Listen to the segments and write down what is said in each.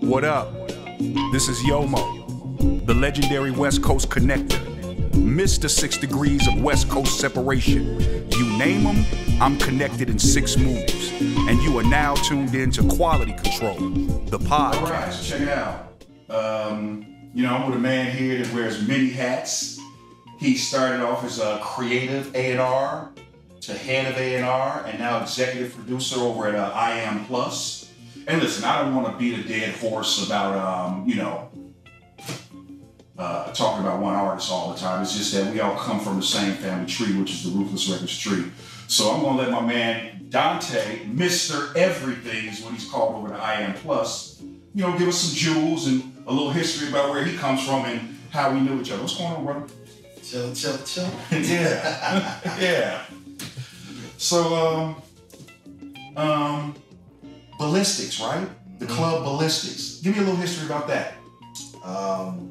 What up? This is Yomo, the legendary West Coast connector, Mr. 6 degrees of West Coast separation. You name them, I'm connected in 6 moves. And you are now tuned in to Quality Control, the podcast. All right, so check it out. I'm with a man here that wears many hats. He started off as a creative A&R to head of A&R and now executive producer over at I Am Plus. And listen, I don't want to beat a dead horse about, talking about one artist all the time. It's just that we all come from the same family tree, which is the Ruthless Records tree. So I'm going to let my man Dante, Mr. Everything is what he's called over to I Am Plus, give us some jewels and a little history about where he comes from and how we knew each other. What's going on, brother? Chill. Yeah. Yeah. So, Ballistics, right? The club Ballistics. Give me a little history about that.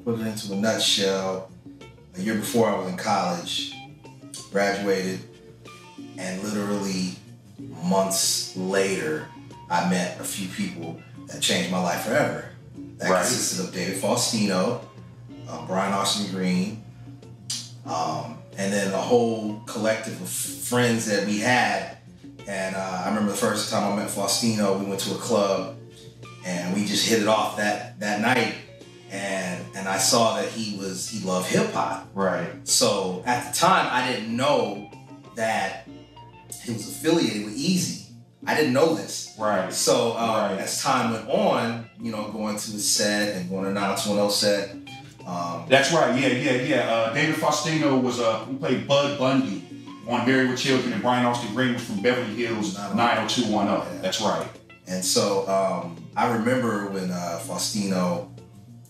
Put it into a nutshell. A year before I was in college, graduated, and literally months later, I met a few people that changed my life forever. That consisted of David Faustino, Brian Austin Green, and then a whole collective of friends that we had. And I remember the first time I met Faustino, we went to a club and we just hit it off that night. And I saw that he loved hip hop. Right. So at the time, I didn't know that he was affiliated with Easy. I didn't know this. Right. So as time went on, going to his set and going to 90210 set. That's right. Yeah. David Faustino was he played Bud Bundy on Married with Children, and Brian Austin Green was from Beverly Hills 90210. Yeah. That's right. And so I remember when Faustino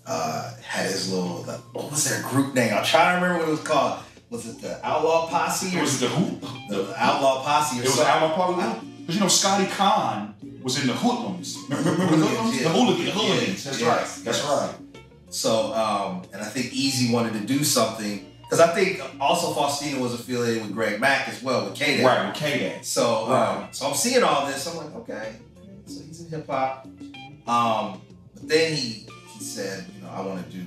had his little, what was their group name? I'm trying to remember what it was called. Was it the Outlaw Posse? Or was it the Hoop? The Outlaw Posse. It was the Outlaw Posse? Because Scotty Khan was in the Hoodlums. Remember the Hoodlums? Yeah. The Hooligans. That's right. That's right. So, and I think Easy wanted to do something, because I think also Faustino was affiliated with Greg Mack as well, with K-Dad. Right, with K-Dad. So, so I'm seeing all this. I'm like, okay, so he's in hip hop. But then he said, I want to do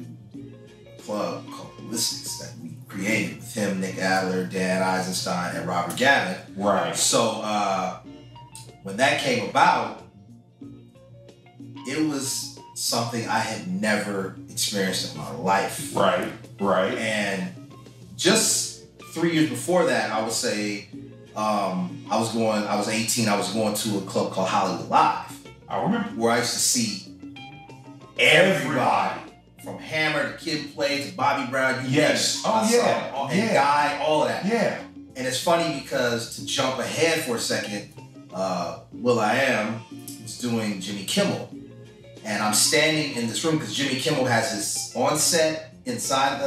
a club called Ballistics that we created with him, Nick Adler, Dan Eisenstein, and Robert Gavin. Right. So when that came about, it was something I had never experienced in my life. Right. And just 3 years before that, I would say, I was 18, I was going to a club called Hollywood Live. I remember. Where I used to see everybody. From Hammer to Kid Play to Bobby Brown. Yes. And Guy, all of that. Yeah. And it's funny because, to jump ahead for a second, will.i.am was doing Jimmy Kimmel. And I'm standing in this room because Jimmy Kimmel has his on-set inside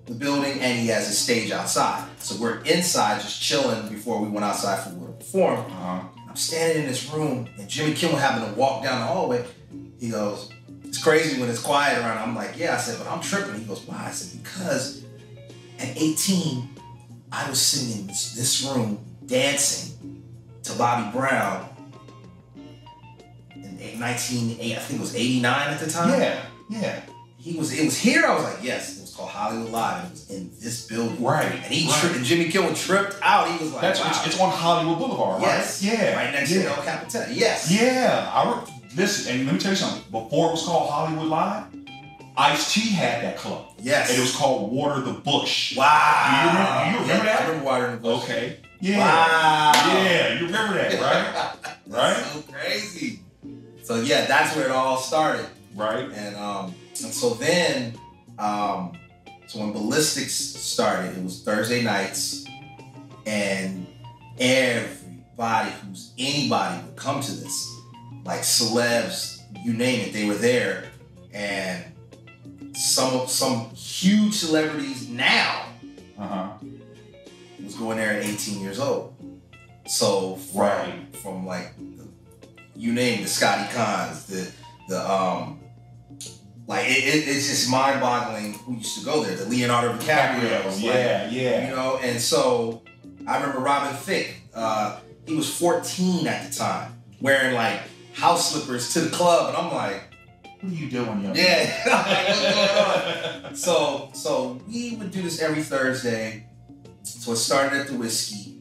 the building and he has his stage outside. So we're inside just chilling before we went outside for to perform. I'm standing in this room and Jimmy Kimmel happened to walk down the hallway. He goes, "It's crazy when it's quiet around." I'm like, "Yeah." I said, "But I'm tripping." He goes, "Why?" I said, "Because at 18, I was sitting in this room dancing to Bobby Brown in 1980, I think it was 89 at the time. Yeah. It was here. I was like, yes, it was called Hollywood Live. It was in this building. Right. And and Jimmy Kimmel tripped out. He was like, wow. It's on Hollywood Boulevard, right? Yes. Yeah. Right next to El Capitan. Yes. Yeah. Listen, and let me tell you something. Before it was called Hollywood Live, Ice-T had that club. Yes. And it was called Water the Bush. Wow. Do you remember that? I remember Water the Bush. Okay. Yeah. Wow. Yeah, you remember that, right? That's so crazy. So yeah, that's where it all started. Right. And so then, so when Ballistics started, it was Thursday nights, and anybody would come to this, like celebs, you name it, they were there, and some huge celebrities now was going there at 18 years old. So from like you name the Scotty Khans, it's just mind-boggling who used to go there. The Leonardo DiCaprio, yeah. And so I remember Robin Thicke. He was 14 at the time, wearing like house slippers to the club, and I'm like, what are you doing, young man? Yeah. What's going on? So we would do this every Thursday. So it started at the Whiskey,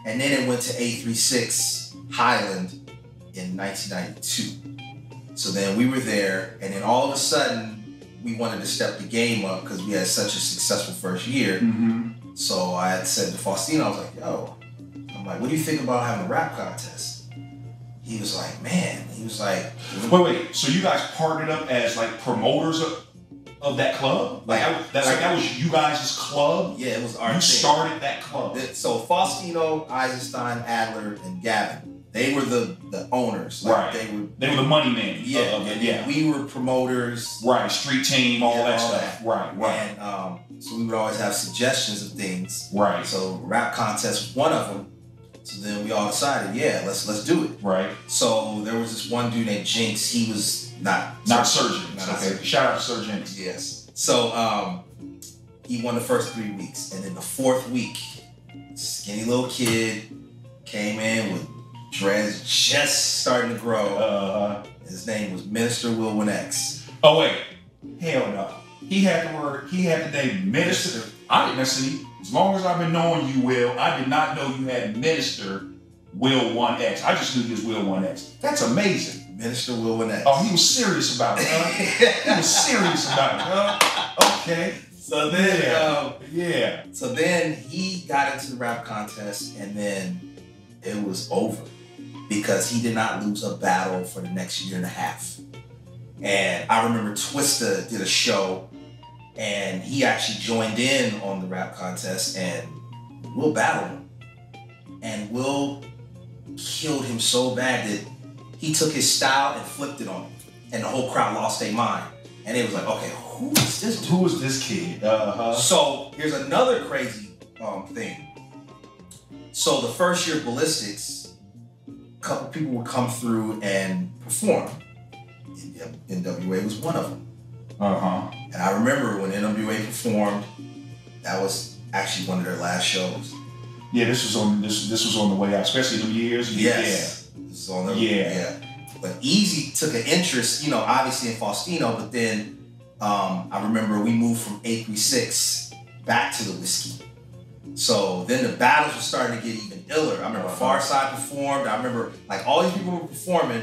and then it went to 836 Highland in 1992. So then we were there, and then all of a sudden, we wanted to step the game up because we had such a successful first year. Mm-hmm. So I had said to Faustino, I was like, yo, I'm like, what do you think about having a rap contest? He was like, man, he was like... Wait, so you guys partnered up as like promoters of that club? Like that was you guys' club? Yeah, it was our You thing. started that club. So Faustino, Eisenstein, Adler, and Gavin, they were the owners. Like, right. They were the money men. Yeah. We were promoters. Right, street team, all that stuff. Right. And so we would always have suggestions of things. Right. So rap contest was one of them. So then we all decided, yeah, let's do it. Right. So there was this one dude named Jinx. He was not Surgeon. Okay. Shout out to Sir Jinx. Yes. So he won the first 3 weeks, and then the fourth week, skinny little kid came in with dreads just starting to grow. His name was Minister Will Win X. Oh wait, hell no. He had the name Minister. I didn't see. As long as I've been knowing you, Will, I did not know you had Minister Will 1X. I just knew he was Will 1X. That's amazing. Minister Will Win X. Oh, he was serious about it, huh? He was serious about it, huh? Okay. So then, So then he got into the rap contest, and then it was over because he did not lose a battle for the next year and a half. And I remember Twista did a show, and he actually joined in on the rap contest, and Will battled him. And Will killed him so bad that he took his style and flipped it on him. And the whole crowd lost their mind. And it was like, okay, who is this dude? Who is this kid? So here's another crazy thing. So the first year of Ballistics, a couple people would come through and perform. NWA was one of them. And I remember when NWA performed, that was actually one of their last shows. Yeah, this was on the way out, especially them years. Yes. Yeah. This is on the But Easy took an interest, obviously in Faustino, but then I remember we moved from 836 back to the Whiskey. So then the battles were starting to get even iller. I remember Farside performed. I remember like all these people were performing.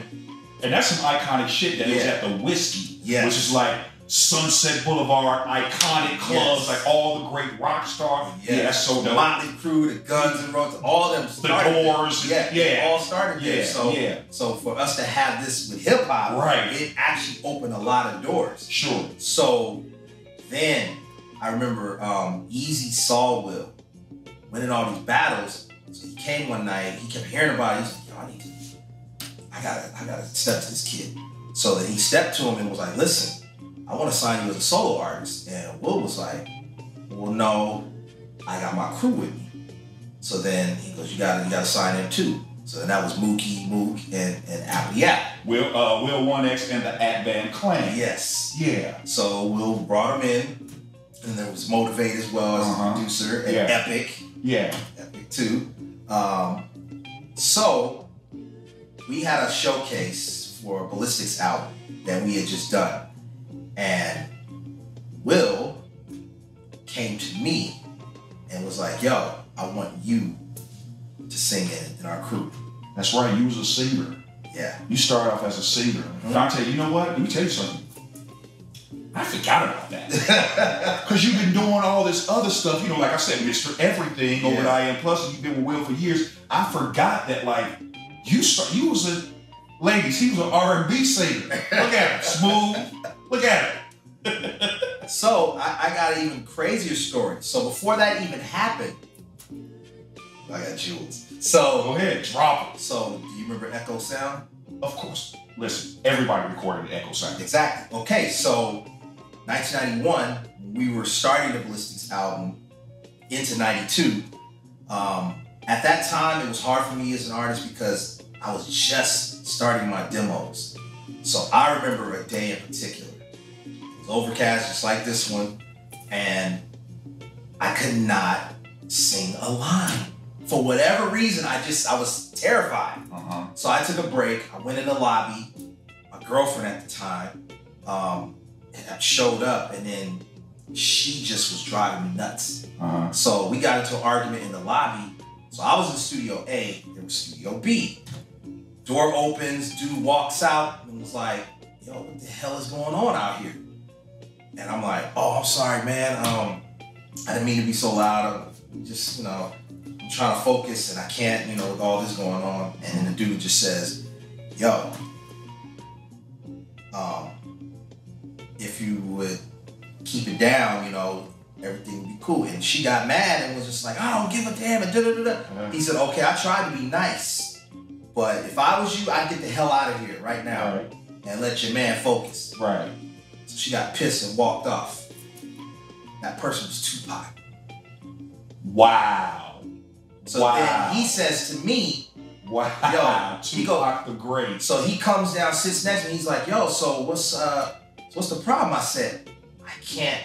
And that's some iconic shit that was at the Whiskey, which is like Sunset Boulevard, iconic clubs, like all the great rock stars. Yeah, that's so dope. Motley Crue, the Guns N' Roses, all them started. The Doors. They all started there. So for us to have this with hip hop, it actually opened a lot of doors. Sure. So then I remember Easy saw Will winning all these battles. So he came one night, he kept hearing about it. He's like, I gotta step to this kid. So then he stepped to him and was like, listen, I want to sign you as a solo artist. And Will was like, well, no, I got my crew with me. So then he goes, you gotta sign him too. So then that was Mookie, Mook, and Apple Yap. Will 1X and the At Band Clan. Yes. Yeah. So Will brought him in, and there was Motivate as well as a producer, and Epic. Yeah. Epic too. So we had a showcase for a Ballistics album that we had just done. And Will came to me and was like, yo, I want you to sing in our crew. That's right, you was a singer. Yeah. You started off as a singer. Dante, you know what? Let me tell you something. I forgot about that. Because you've been doing all this other stuff, like I said, Mr. Everything over at IM Plus, and you've been with Will for years. I forgot that, you was a, ladies, he was an R&B singer. Look at him, smooth. Look at him. So I got an even crazier story. So before that even happened, I got jewels. So go ahead, drop it. So do you remember Echo Sound? Of course. Listen, everybody recorded Echo Sound. Exactly. Okay, so 1991, we were starting the Ballistics album into 92. At that time, it was hard for me as an artist because I was just starting my demos. So I remember a day in particular. It was overcast, just like this one, and I could not sing a line. For whatever reason, I was terrified. So I took a break. I went in the lobby. My girlfriend at the time and I showed up, and then she just was driving me nuts. So we got into an argument in the lobby. So I was in Studio A, there was Studio B. Door opens, dude walks out and was like, yo, what the hell is going on out here? And I'm like, oh, I'm sorry, man. I didn't mean to be so loud. I'm just, I'm trying to focus and I can't, with all this going on. And then the dude just says, yo, if you would keep it down, everything would be cool. And she got mad and was just like, I don't give a damn, and da-da-da-da. He said, okay, I tried to be nice, but if I was you, I'd get the hell out of here right now and let your man focus. Right. So she got pissed and walked off. That person was Tupac. Wow. So then he says to me, wow, yo, Tupac the Great. So he comes down, sits next to me, he's like, yo, so what's the problem? I said, I can't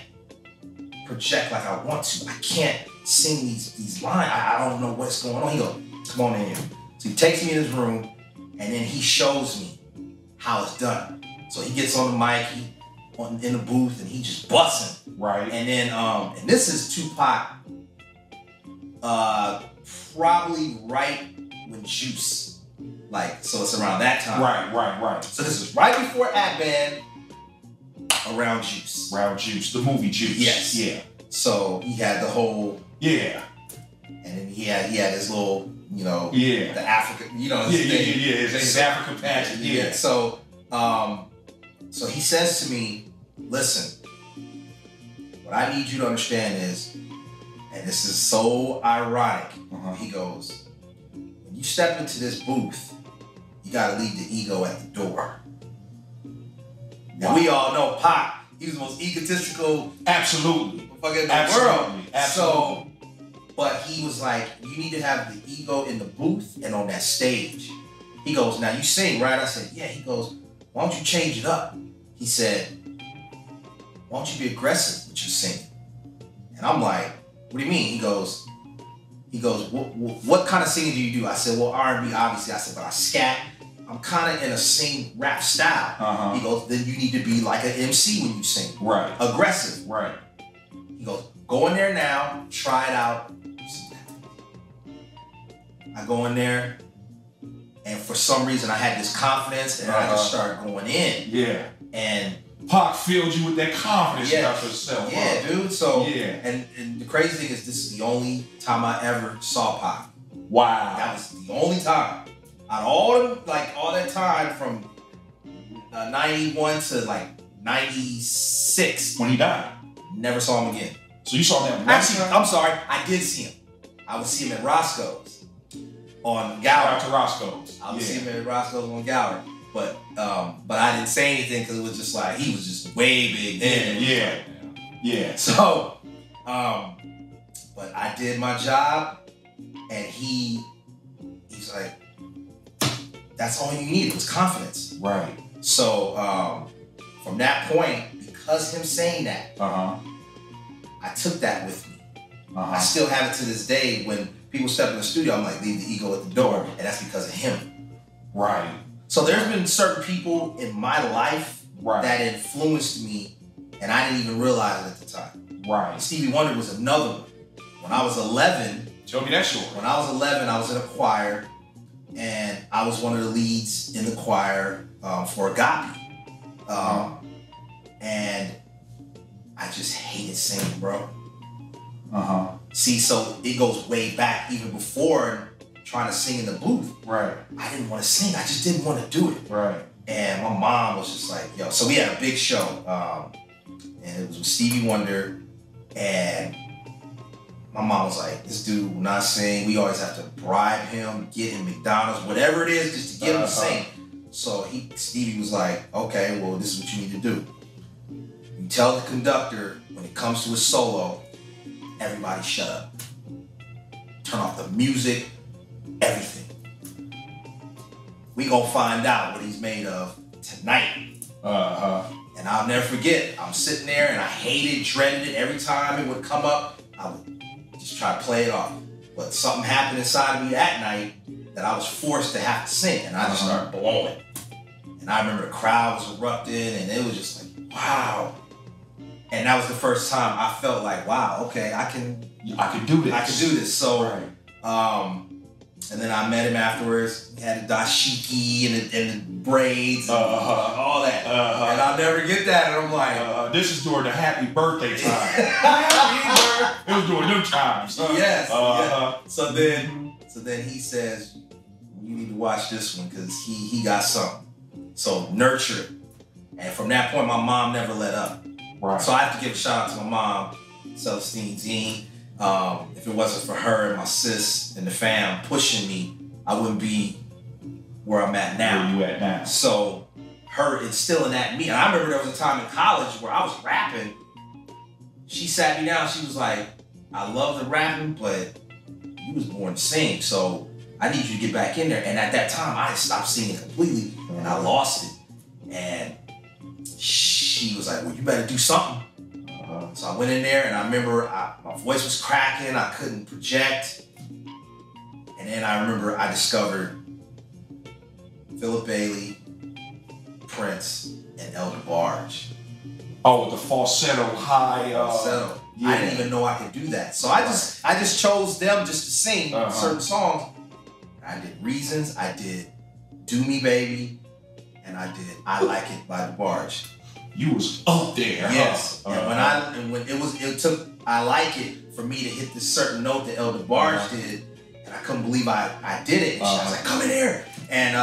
project like I want to. I can't sing these lines. I don't know what's going on. He goes, come on in here. So he takes me in his room and then he shows me how it's done. So he gets on the mic, in the booth, and he just busting. Right. And then and this is Tupac probably right when Juice. So it's around that time. Right. So this is right before Ad-Ban, around Juice. Around Juice, the movie Juice. Yes. Yeah. So he had the whole. Yeah. And then he had his little, the African, his thing. His African pageant. Yeah. So, so he says to me, listen, what I need you to understand is, and this is so ironic, he goes, when you step into this booth, you gotta leave the ego at the door. And we all know Pac, he was the most egotistical motherfucker in the world. Absolutely. So, but he was like, you need to have the ego in the booth and on that stage. He goes, now you sing, right? I said, yeah. He goes, why don't you change it up? He said, why don't you be aggressive with your singing? And I'm like, what do you mean? He goes, what kind of singing do you do? I said, well, R&B, obviously. I said, but I scat. I'm kind of in a sing rap style. He goes, then you need to be like an MC when you sing. Right. Aggressive. Right. He goes, go in there now, try it out. I go in there, and for some reason I had this confidence, and I just started going in. Yeah. And Pac filled you with that confidence about yourself. Yeah, dude. So, yeah. And the crazy thing is, this is the only time I ever saw Pac. Wow. That was the only time. Out of all that time from 91 to 96. When he died. Never saw him again. So you saw him Actually, I'm sorry, I did see him. I would see him at Roscoe's on Gallery. Shout out to Roscoe's. I would see him at Roscoe's on Gallery. But I didn't say anything because it was just like, he was just way big then. Yeah. So, but I did my job, and he's like, that's all you needed was confidence. Right. So from that point, because him saying that, I took that with me. I still have it to this day. When people step in the studio, I'm like, leave the ego at the door, and that's because of him. Right. So there's been certain people in my life that influenced me, and I didn't even realize it at the time. Right. Stevie Wonder was another one. When I was 11, tell me that story. When I was 11, I was in a choir, and I was one of the leads in the choir for Agape. And I just hated singing, bro. See, so it goes way back, even before trying to sing in the booth. Right. I didn't want to sing. I just didn't want to do it. Right. And my mom was just like, yo. So we had a big show, and it was with Stevie Wonder, and my mom was like, this dude will not sing. We always have to bribe him, get him McDonald's, whatever it is, just to get him to sing. So Stevie was like, okay, well, this is what you need to do. You tell the conductor, when it comes to a solo, everybody shut up. Turn off the music, everything. We gonna find out what he's made of tonight. And I'll never forget, I'm sitting there and I hated, dreaded it. Every time it would come up, I would just try to play it off. But something happened inside of me that night that I was forced to have to sing, and I just started blowing. And I remember the crowd was erupting, and it was just like, wow. And that was the first time I felt like, wow, okay, I can do this. I can do this. So, right. And then I met him afterwards. He had the dashiki and the braids, and all that. And I'll never get that. And I'm like, this is during the happy birthday time. Happy birthday. It was during them times. Yes. Yeah. So then he says, you need to watch this one because he got something. So nurture it. And from that point, my mom never let up. Right. So I have to give a shout out to my mom, Celestine Dean. If it wasn't for her and my sis and the fam pushing me, I wouldn't be where I'm at now. Where you at now? So her instilling that in me. And I remember there was a time in college where I was rapping. She sat me down. She was like, I love the rapping, but you was born to sing. So I need you to get back in there. And at that time, I had stopped singing completely and I lost it. And she was like, well, you better do something. So I went in there and I remember my voice was cracking. I couldn't project. And then I remember I discovered Philip Bailey, Prince, and Elder Barge. Oh, with the falsetto high. Falsetto. Yeah. I didn't even know I could do that. So I just chose them just to sing certain songs. I did Reasons, I did Do Me Baby, and I did I Like It by the Barge. You was up there. Yes. And when it took I Like It for me to hit this certain note that Elder Barge did, and I couldn't believe I did it. And she was like, come in here. And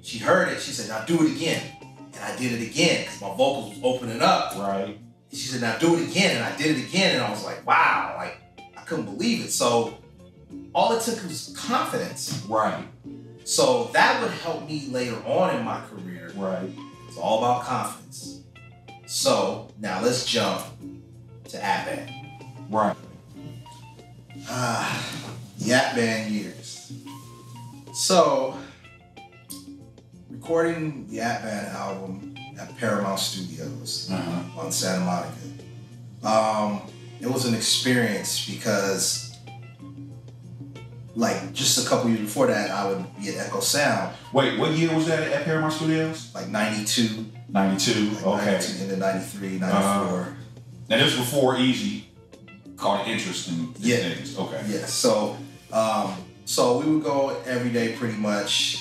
she heard it. She said, now do it again. And I did it again because my vocals was opening up. Right. She said, now do it again. And I did it again. And I was like, wow, like I couldn't believe it. So all it took was confidence. Right. So that would help me later on in my career. Right. It's all about confidence. So now let's jump to At Band. Right. The At Band years. So recording the At Band album at Paramount Studios on Santa Monica. It was an experience because like just a couple years before that, I would be at Echo Sound. Wait, what year was that at Paramount Studios? Like 92. 92, like okay. 92 into 93, 94. And this was before Easy caught interest in things. Okay. Yeah, so we would go every day pretty much.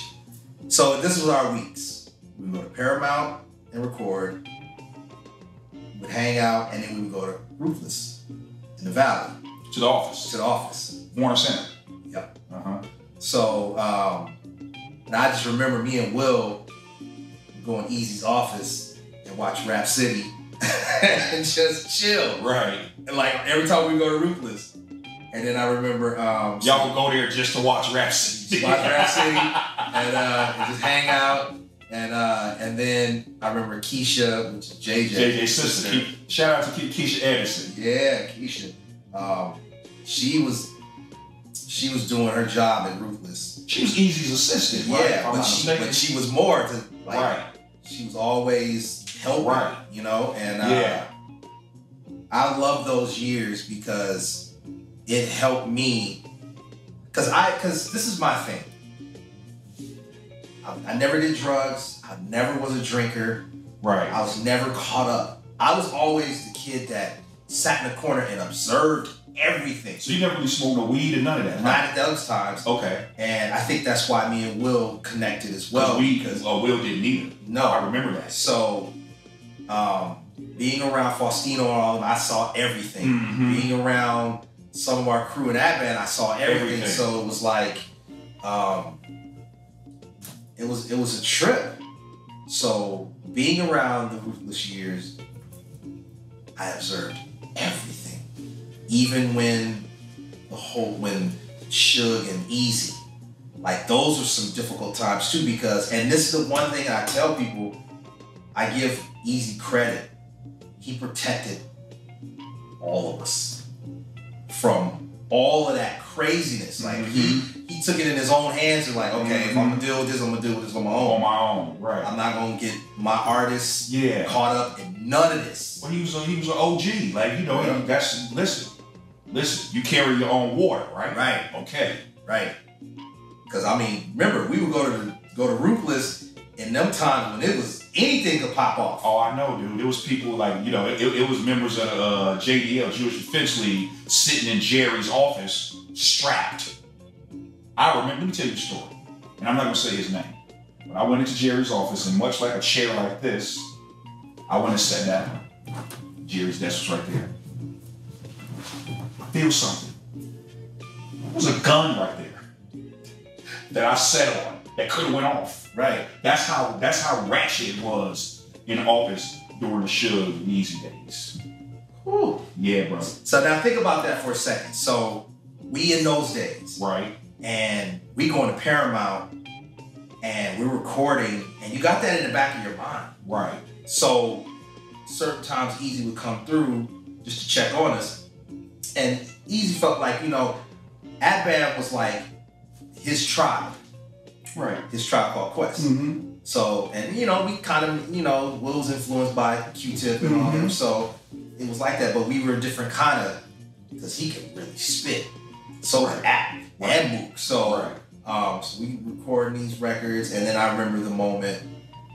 So this was our weeks. We would go to Paramount and record. We would hang out, and then we would go to Ruthless in the Valley. To the office. To the office. Warner Center. Yep. So, and I just remember me and Will going to Easy's office and watch Rap City and just chill. Right. And like every time we go to Ruthless. And then I remember y'all would go there just to watch Rap City. Watch Rap City and just hang out. And then I remember Keisha, which is JJ's sister. Shout out to Keisha Edison. Yeah, Keisha. She was doing her job at Ruthless. She was Easy's assistant, yeah, right? but she was more to like. Right. She was always helping, right. You know, and I love those years because it helped me. Because this is my thing. I never did drugs. I never was a drinker. Right. I was never caught up. I was always the kid that sat in the corner and observed everything. So you never really smoked no weed or none of that? Not at those times. Okay. And I think that's why me and Will connected as well. Because Will didn't either. No. I remember that. So, being around Faustino and all of them, I saw everything. Mm-hmm. Being around some of our crew in that band, I saw everything. So it was like, it was a trip. So being around the Ruthless years, I observed everything. Even when Suge and Easy, like those were some difficult times too, because, and this is the one thing I tell people, I give Easy credit. He protected all of us from all of that craziness. Like he took it in his own hands and like, okay, if I'm gonna deal with this, I'm gonna deal with this on my own. On my own, right. I'm not gonna get my artists caught up in none of this. Well, he was an OG. Like, you know, that's listen, you carry your own water, right? Right. Okay. Right. Because I mean, remember, we would go to Ruthless in them times when it was anything could pop off. Oh, I know, dude. It was people like, you know, it was members of the JDL, Jewish Defense League, sitting in Jerry's office, strapped. I remember, let me tell you the story, and I'm not gonna say his name, but I went into Jerry's office, and much like a chair like this, I went and sat down. Jerry's desk was right there. I feel something. There was a gun right there that I sat on that could have went off. Right. That's how ratchet it was in the office during the Suge and Easy days. Whew. Yeah, bro. So now think about that for a second. So we in those days, Right. and we going to Paramount, and we're recording, and you got that in the back of your mind. Right. So certain times Easy would come through just to check on us, and Easy felt like, you know, Ad-Band was like his tribe. Right. His Tribe Called Quest. Mm-hmm. So, and you know, we kind of, you know, Will was influenced by Q-Tip and all them, so it was like that, but we were a different kind of, because he could really spit. So did App and Mook. So, so we recording these records, and then I remember the moment,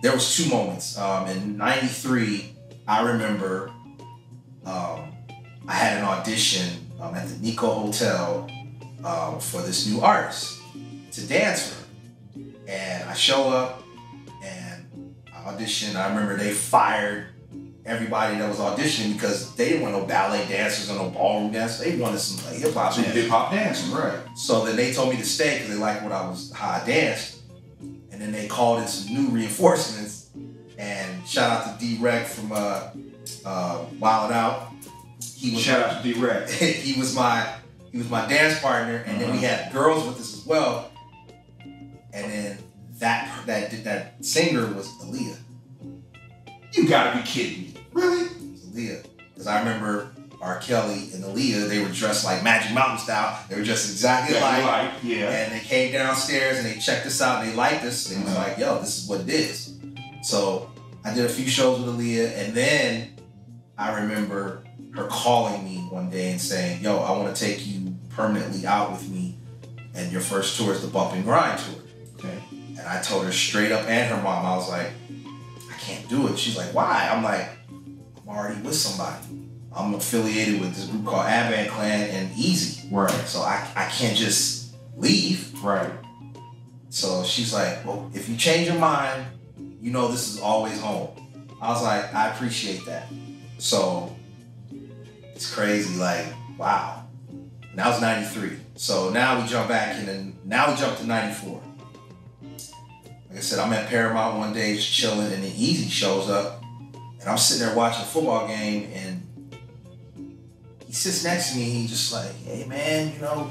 there was two moments. In 93, I remember I had an audition at the Nico Hotel for this new artist to dance for. And I show up and I audition. I remember they fired everybody that was auditioning because they didn't want no ballet dancers or no ballroom dancers. They wanted some like hip hop dancers. Hip hop dancing, right. So then they told me to stay because they liked how I danced. And then they called in some new reinforcements. And shout out to D-Rec from Wild Out. Shout out to D-Rec. he was my dance partner, and then we had girls with us as well. And then that singer was Aaliyah. You gotta be kidding me. Really? It was Aaliyah. Because I remember R. Kelly and Aaliyah, they were dressed like Magic Mountain style. They were dressed exactly like. Yeah. And they came downstairs and they checked us out and they liked us. And it was like, yo, this is what it is. So I did a few shows with Aaliyah, and then I remember her calling me one day and saying, yo, I want to take you permanently out with me, and your first tour is the Bump and Grind tour. Okay. And I told her straight up, and her mom, I was like, I can't do it. She's like, why? I'm like, I'm already with somebody. I'm affiliated with this group called Ad-Band Clan and Easy. Right. So I can't just leave. Right. So she's like, well, if you change your mind, you know this is always home. I was like, I appreciate that. So it's crazy, like, wow. And that was 93. So now we jump back in, and now we jump to 94. Like I said, I'm at Paramount one day just chilling, and then Easy shows up, and I'm sitting there watching a football game, and he sits next to me, and he's just like, hey man, you know,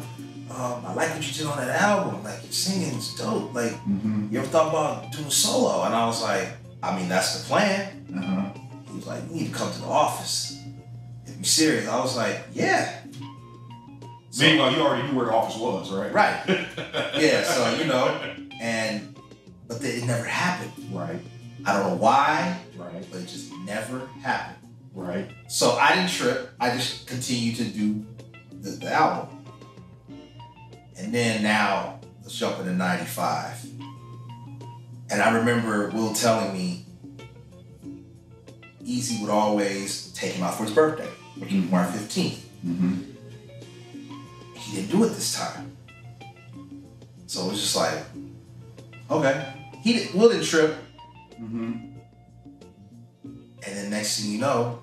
I like what you did on that album. Like, your singing is dope. Like, you ever thought about doing solo? And I was like, I mean, that's the plan. He was like, you need to come to the office. If you're serious. I was like, yeah. So, meanwhile, you already knew where the office was, right? Right. Yeah, so, you know, but it never happened. Right. I don't know why, Right. but it just never happened. Right. So I didn't trip. I just continued to do the album. And then now, let's jump into 95. And I remember Will telling me Easy would always take him out for his birthday, which was March 15th. He didn't do it this time. So it was just like, okay. Will didn't trip. And then next thing you know,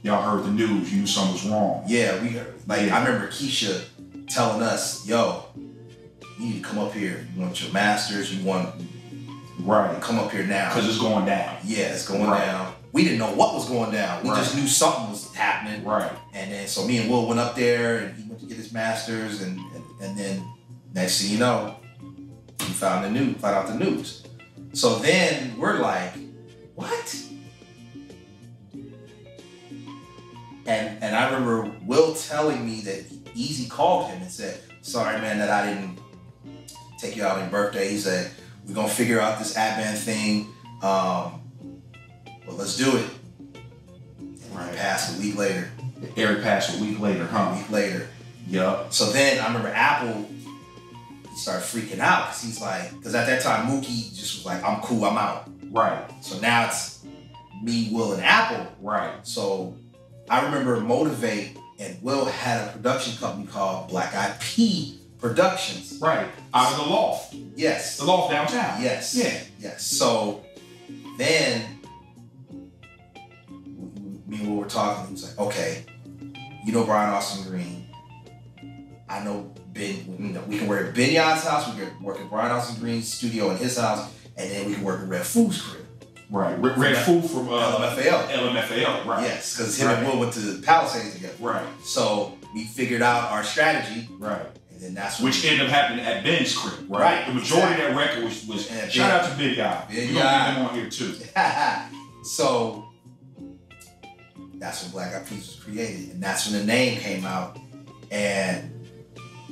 y'all heard the news. You knew something was wrong. Yeah, we heard. Like, I remember Keisha telling us, yo, you need to come up here. You want your masters, you want to come up here now. Because it's going down. Yeah, it's going down. We didn't know what was going down. We just knew something was happening. Right. And then, so me and Will went up there, and he went to get his masters, and then next thing you know, we found out the news. So then we're like, what? And I remember Will telling me that Easy called him and said, sorry man that I didn't take you out on your birthday. He said, we're gonna figure out this Ad-Band thing. Well, let's do it. And he passed a week later. Eric passed a week later, huh? A week later. Yup. So then I remember Apple, he started freaking out because he's like, because at that time Mookie just was like, I'm cool, I'm out. Right. So now it's me, Will, and Apple. Right. So I remember Motivate and Will had a production company called Black Eyed Pea Productions. Right. Out of the loft. Yes. The loft downtown. Yes. Yeah. Yes. So then me and Will were talking. He was like, okay, you know Brian Austin Green. I know Ben, we can work at Ben Yard's house, we can work at Brian Austin Green's studio in his house, and then we can work at Red Food's crib. Right. Red Food from LMFAO. LMFAO, right. Yes, because him and Will went to Palisades together. Right. So we figured out our strategy. Right. And then that's which ended up happening at Ben's crib, right? Right. The majority of that record was shout out to Ben Yard. Ben We're gonna get him on here too. So that's when Black Eyed Peas was created. And that's when the name came out. And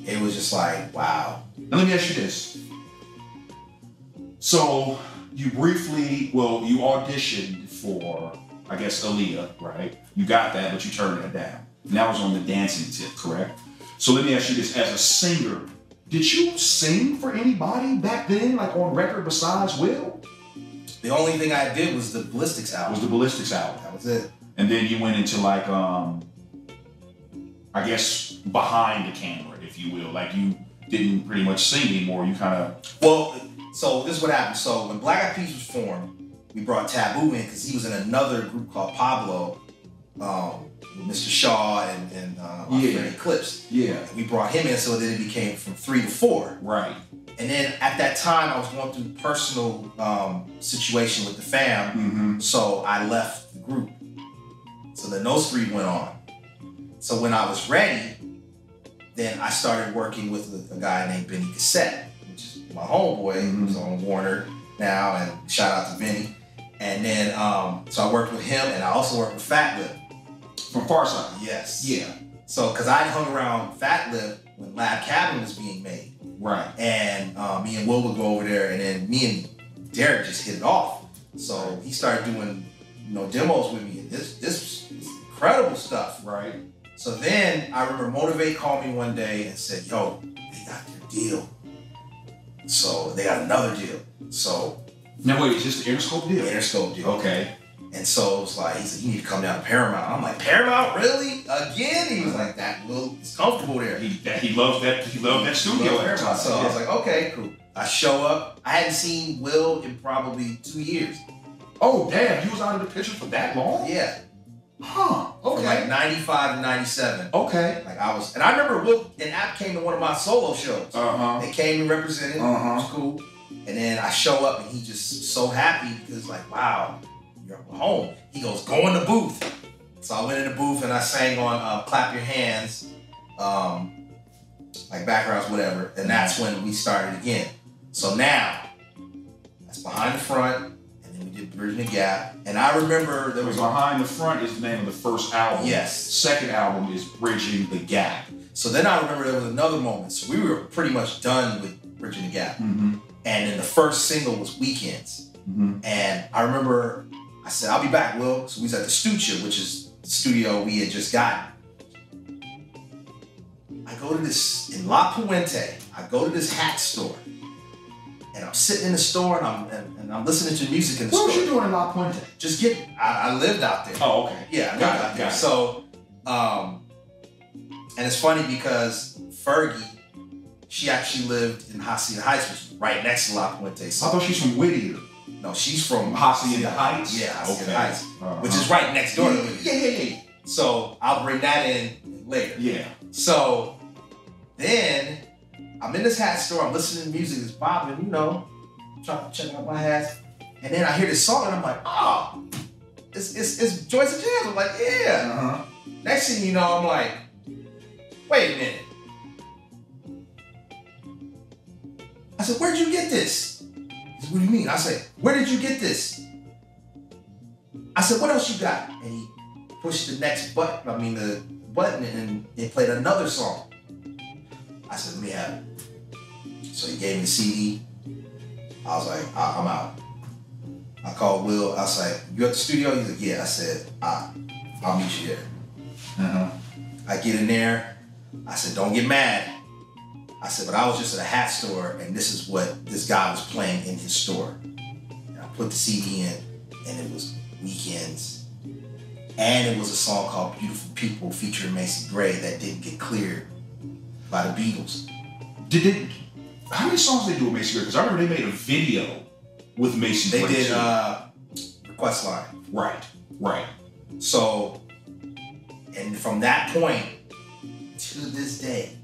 it was just like, wow. Now let me ask you this. So you briefly, you auditioned for, I guess, Aaliyah, right? You got that, but you turned that down. And that was on the dancing tip, correct? So let me ask you this, as a singer, did you sing for anybody back then, like on record besides Will? The only thing I did was the Ballistics album. Was the Ballistics album. That was it. And then you went into like, I guess, behind the camera, if you will. Like you didn't pretty much sing anymore, you kind of... Well, so this is what happened. So when Black Eyed Peas was formed, we brought Taboo in because he was in another group called Pablo, with Mr. Shaw and our friend Eclipse. Yeah. And we brought him in, so then it became from 3 to 4. Right. And then at that time, I was going through personal situation with the fam, so I left the group. So then those 3 went on. So when I was ready, then I started working with a guy named Benny Cassette, which is my homeboy, who's on Warner now, and shout out to Benny. And then, so I worked with him, and I also worked with Fat Lip. From Farside? Yes. Yeah. So, because I hung around Fat Lip when Lab Cabin was being made. Right. And me and Will would go over there, and then me and Derek just hit it off. So he started doing, demos with me, and this was incredible stuff. Right. So then I remember Motivate called me one day and said, yo, they got their deal. So they got another deal. So now wait, is this the Interscope deal? Interscope deal. Okay. And so it was like, he said, you need to come down to Paramount. I'm like, Paramount, really? Again? He was like, that Will is comfortable there. He loved that studio. Paramount. So I was like, okay, cool. I show up. I hadn't seen Will in probably 2 years. Oh damn, you was out of the picture for that long? Yeah. Huh. Okay. From like 95 to 97. Okay. Like and I remember Will and App came to one of my solo shows. They came and represented. It was cool. And then I show up and he just so happy because like, wow, you're home. He goes, go in the booth. So I went in the booth and I sang on Clap Your Hands, like backgrounds, whatever. And that's when we started again. So now, that's Behind the Front. And we did Bridging the Gap. And I remember there was Behind the Front is the name of the first album. Yes. Second album is Bridging the Gap. So then I remember there was another moment. So we were pretty much done with Bridging the Gap. And then the first single was Weekends. And I remember I said, I'll be back, Will. So we was at the Studio, which is the studio we had just gotten. I go to this, in La Puente, I go to this hat store. And I'm sitting in the store and I'm listening to music in the store. What was you doing in La Puente? Just I lived out there. Oh, okay. Yeah, I lived out there. So, and it's funny because Fergie, she actually lived in Hacienda Heights, which is right next to La Puente. So, I thought she's from Whittier. No, she's from Hacienda Heights? Yeah, Hacienda Heights, Uh-huh. which is right next door to Whittier. Yeah. So I'll bring that in later. Yeah. So then I'm in this hat store, I'm listening to music, it's popping, trying to check out my hats. And then I hear this song and I'm like, oh, it's Joyce and Jams. I'm like, yeah. Next thing you know, I'm like, wait a minute. I said, where'd you get this? He said, what do you mean? I said, where did you get this? I said, what else you got? And he pushed the next the button and it played another song. I said, let me have it. So he gave me the CD. I was like, I'm out. I called Will. I was like, you at the studio? He's like, yeah. I said, I'll meet you there. I get in there. I said, don't get mad. I said, but I was just at a hat store and this is what this guy was playing in his store. And I put the CD in, and it was Weekends. And it was a song called Beautiful People featuring Macy Gray that didn't get cleared by the Beatles. How many songs they do with Macy Gray? Because I remember they made a video with Macy Gray. They did Request Line. Right. So, and from that point to this day,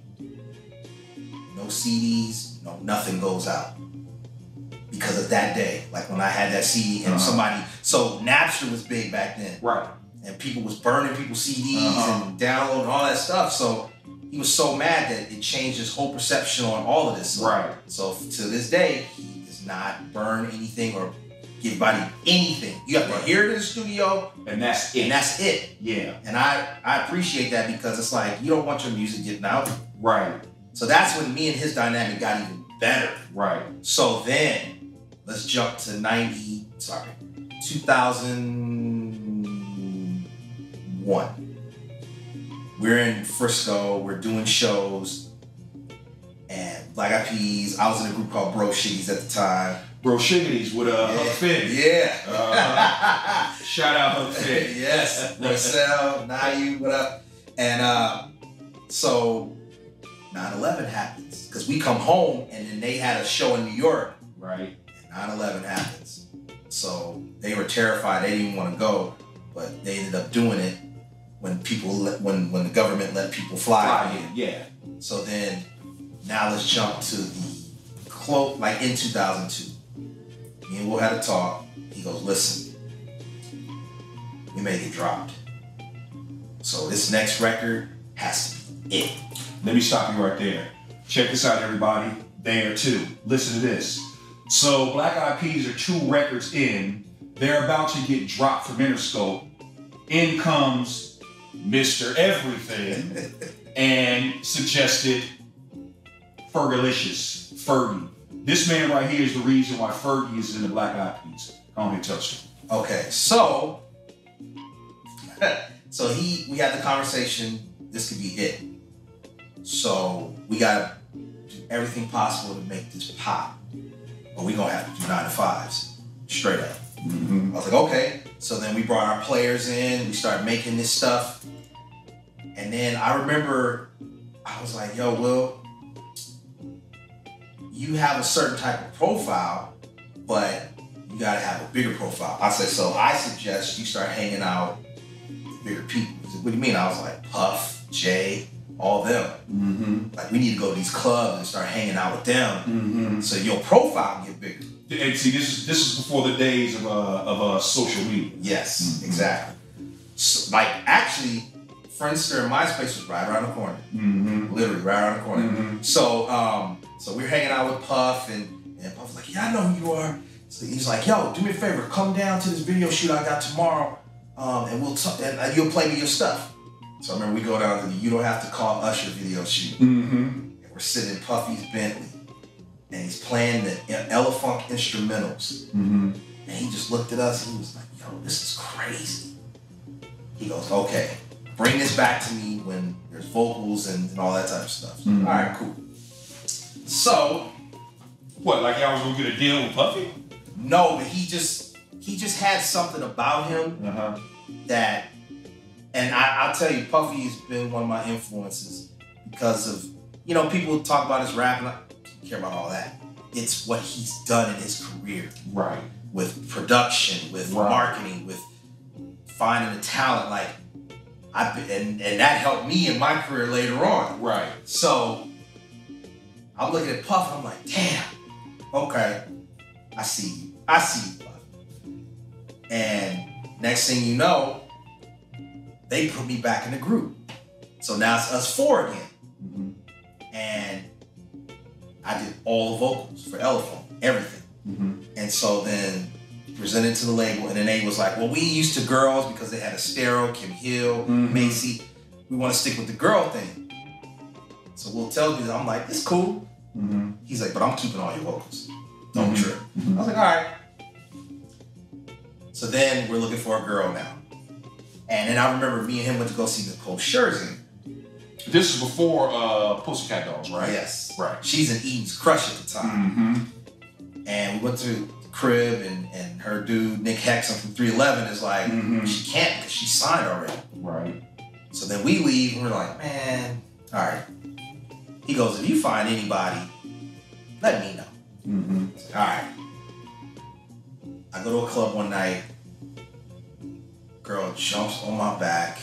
no CDs, no nothing goes out. Because of that day. Like when I had that CD and so Napster was big back then. Right. And people was burning people's CDs and downloading all that stuff. So he was so mad that it changed his whole perception on all of this. So, right. So to this day, he does not burn anything or give anybody anything. You have to hear it in the studio. And that's it. And that's it. Yeah. And I appreciate that because it's like, you don't want your music getting out. Right. So that's when me and his dynamic got even better. Right. So then, let's jump to 2001. We're in Frisco, we're doing shows, and Black Eyed Peas, I was in a group called Bro Shiggies at the time. Bro Shiggies with Huck Finn. Yeah. Shout out Huck Finn. Yes. Marcel, Nayu, what up? And so 9/11 happens, because we come home and then they had a show in New York. Right. 9/11 happens. So they were terrified. They didn't even want to go, but they ended up doing it when the government let people fly. Yeah. So then, now let's jump to the like in 2002. Me and Will had a talk. He goes, listen, we may get dropped. So this next record has to be it. Let me stop you right there. Check this out, everybody. There too. Listen to this. So Black Eyed Peas are 2 records in. They're about to get dropped from Interscope. In comes Mr. Everything and suggested Fergalicious, Fergie. This man right here is the reason why Fergie is in the Black Eyed Peas. Go ahead and tell us. Okay, so we had the conversation, this could be it. So we gotta do everything possible to make this pop. Or we gonna have to do 9 to 5s, straight up. I was like, okay. So then we brought our players in, we started making this stuff. And then I remember, I was like, yo, Will, you have a certain type of profile, but you gotta have a bigger profile. I said, so I suggest you start hanging out with bigger people. He said, what do you mean? I was like, Puff, Jay, all them. Like, we need to go to these clubs and start hanging out with them, so your profile get bigger. And see, this is before the days of social media. Yes, exactly. So, like, actually, Friendster and MySpace was right around the corner. Literally right around the corner. So, so we're hanging out with Puff, and Puff was like, yeah, I know who you are. So he's like, yo, do me a favor, come down to this video shoot I got tomorrow, and we'll talk, and you'll play me your stuff. So I remember we go down to the You Don't Have to Call Usher video shoot. And we're sitting in Puffy's Bentley, and he's playing the Elefunk instrumentals. And he just looked at us and he was like, yo, this is crazy. He goes, okay, bring this back to me when there's vocals and all that type of stuff. So, all right, cool. So, what, like y'all was gonna get a deal with Puffy? No, but he just had something about him that, and I'll tell you, Puffy's been one of my influences because of, you know, people talk about his rap, and I don't care about all that. It's what he's done in his career. Right. With production, with marketing, with finding the talent. Like, and that helped me in my career later on. Right. So, I'm looking at Puff, and I'm like, damn, okay, I see you, Puff. And next thing you know, they put me back in the group. So now it's us 4 again. And I did all the vocals for Elephant, everything. And so then presented to the label, and then they was like, well, we used to girls because they had Estero, Kim Hill, Macy. We want to stick with the girl thing. So we'll tell you that. I'm like, it's cool. He's like, but I'm keeping all your vocals. Don't trip. I was like, all right. So then we're looking for a girl now. And then I remember me and him went to go see Nicole Scherzinger. This is before Pussycat Dolls, right? Yes. Right. She's an Eden's crush at the time. And we went to crib, and her dude, Nick Hexum from 311, is like, she can't because she's signed already. Right. So then we leave and we're like, man, all right. He goes, if you find anybody, let me know. All right. I go to a club one night. Girl jumps on my back.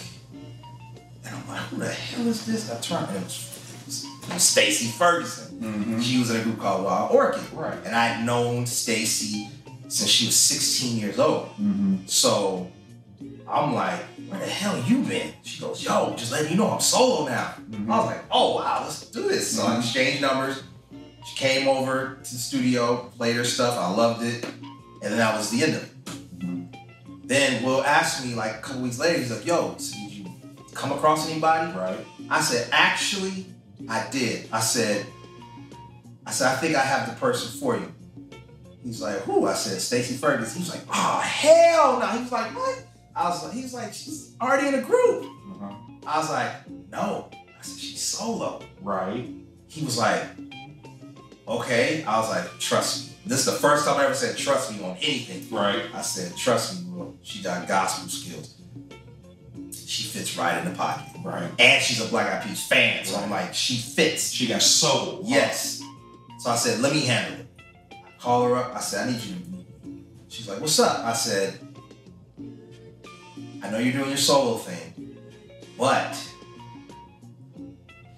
And I'm like, who the hell is this? I turn and it was Stacy Ferguson. She was in a group called Wild Orchid. Right. And I had known Stacy since she was 16 years old. So I'm like, where the hell you been? She goes, yo, just letting you know I'm solo now. I was like, oh wow, let's do this. So I exchanged numbers. She came over to the studio, played her stuff. I loved it. And then that was the end of it. Then Will asked me like a couple weeks later, he's like, yo, so did you come across anybody? Right. I said, actually, I did. I said, I think I have the person for you. He's like, who? I said, Stacey Ferguson. He was like, oh, hell no. He was like, what? He was like, she's already in a group. I was like, no. I said, she's solo. Right. He was like, okay. I was like, trust me. This is the first time I ever said trust me on anything. Right. I said, trust me, bro. She got gospel skills. She fits right in the pocket. Right. And she's a Black Eyed Peas fan. So I'm like, she fits. She got soul. Yes. So I said, let me handle it. I call her up. I said, I need you to meet me. She's like, what's up? I said, I know you're doing your solo thing, but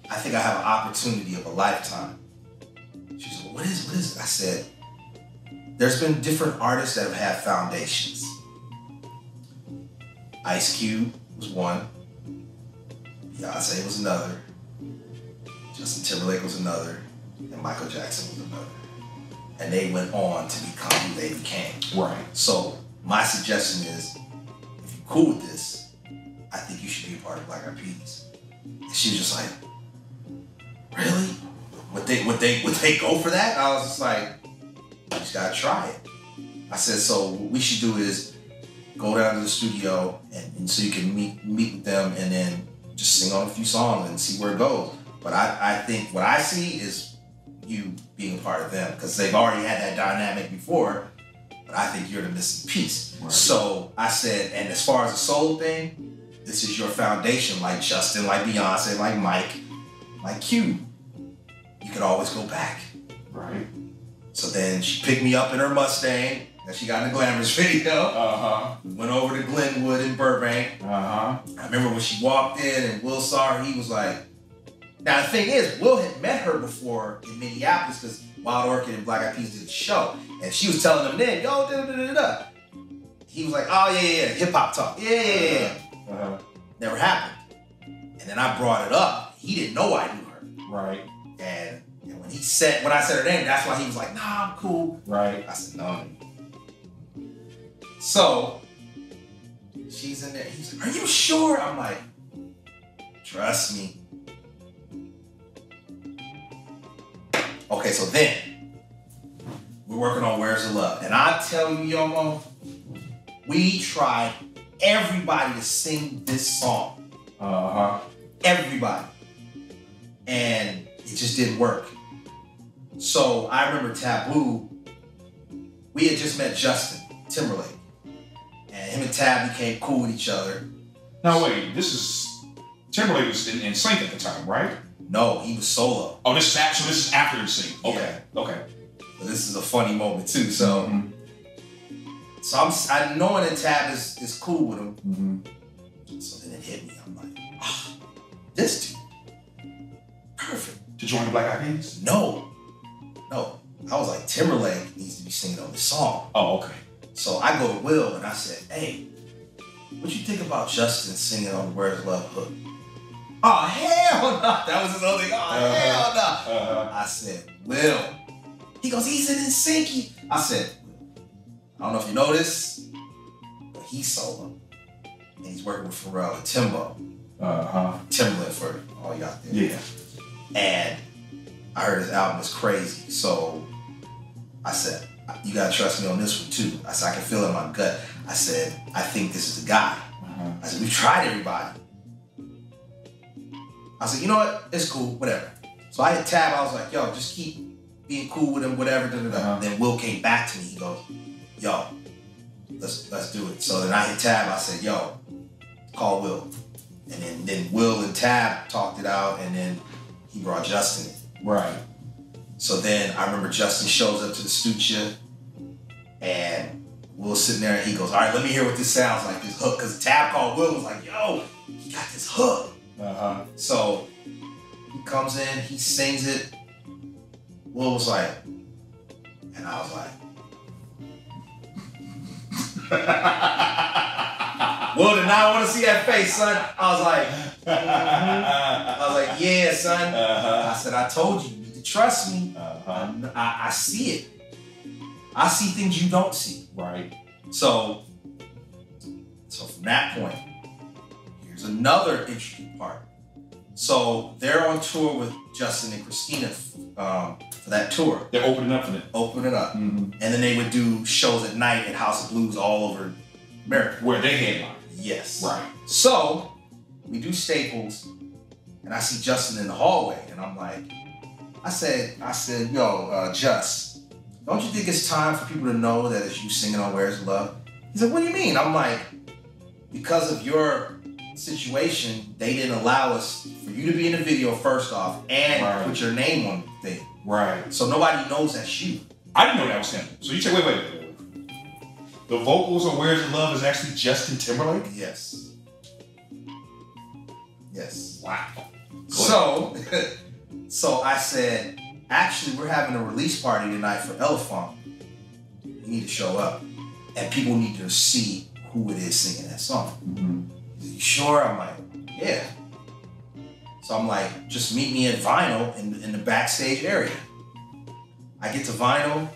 I think I have an opportunity of a lifetime. She said, what is it? I said, there's been different artists that have had foundations. Ice Cube was one. Beyonce was another. Justin Timberlake was another. And Michael Jackson was another. And they went on to become who they became. Right. So my suggestion is, if you're cool with this, I think you should be a part of Black Eyed Peas. And she was just like, really? Would they go for that? And I was just like, you just gotta try it. I said, so what we should do is go down to the studio and so you can meet with them and then just sing on a few songs and see where it goes. But I think what I see is you being a part of them because they've already had that dynamic before, but I think you're the missing piece. Right. So I said, and as far as the solo thing, this is your foundation, like Justin, like Beyonce, like Mike, like Q. You can always go back. Right. So then she picked me up in her Mustang that she got in the Glamorous video. We went over to Glenwood in Burbank. I remember when she walked in and Will saw her, he was like, now the thing is, Will had met her before in Minneapolis because Wild Orchid and Black Eyed Peas did a show. And she was telling him then, yo, da-da-da-da-da. He was like, oh yeah, hip hop talk. Yeah. Never happened. And then I brought it up. He didn't know I knew her. Right. And when I said her name, that's why he was like, nah, I'm cool. Right. I said, no. So she's in there. He's like, are you sure? I'm like, trust me. Okay, so then we're working on Where's the Love. And I tell you, Yomo, we tried everybody to sing this song. Everybody. And it just didn't work. So I remember Taboo, we had just met Justin Timberlake. And him and Tab became cool with each other. Now wait, Timberlake was in sync at the time, right? No, he was solo. Oh, this is after the sync. Okay, okay. So this is a funny moment too. So, so I'm knowing that Tab is cool with him. So then it hit me. I'm like, ah, this dude, perfect. To join the Black Eyed Peas? No. I was like, Timberlake needs to be singing on this song. Oh, okay. So I go to Will and I said, hey, what you think about Justin singing on Where's Love hook? Oh, hell no. That was his other thing. Oh, hell no. I said, Will. He goes, he's in sync. I said, I don't know if you know this, but he's solo. And he's working with Pharrell and Timbo. Timberland for all y'all there. Yeah. And I heard his album is crazy. So I said, you gotta trust me on this one too. I said, I can feel it in my gut. I said, I think this is the guy. I said, we've tried everybody. I said, you know what? It's cool, whatever. So I hit Tab, I was like, yo, just keep being cool with him, whatever, Then Will came back to me, he goes, yo, let's do it. So then I hit Tab. I said, yo, call Will. And then Will and Tab talked it out, and then he brought Justin in. Right. So then I remember Justin shows up to the studio, and Will's sitting there, and he goes, all right, let me hear what this sounds like, this hook. Because Tab called Will, was like, yo, he got this hook. So he comes in, he sings it. Will was like, and I was like, Will did not want to see that face, son. I was like, I was like, yeah, son. I said, I told you, you need to trust me. I see it. I see things you don't see. Right. So from that point, here's another interesting part. So they're on tour with Justin and Christina for that tour. They're opening up for them. Opening up. And then they would do shows at night at House of Blues all over America. Where they headline. Yes. Right. So we do Staples, and I see Justin in the hallway, and I'm like, I said, yo, Just, don't you think it's time for people to know that it's you singing on Where's Love? He's like, what do you mean? I'm like, because of your situation, they didn't allow us for you to be in the video first off and put your name on the thing. Right. So nobody knows that's you. I didn't know that was him. So you say, wait. The vocals on Where's the Love is actually Justin Timberlake? Yes. Yes. Wow. So I said, actually, we're having a release party tonight for Elephant. You need to show up. And people need to see who it is singing that song. You sure? I'm like, yeah. So I'm like, just meet me at Vinyl in the backstage area. I get to Vinyl.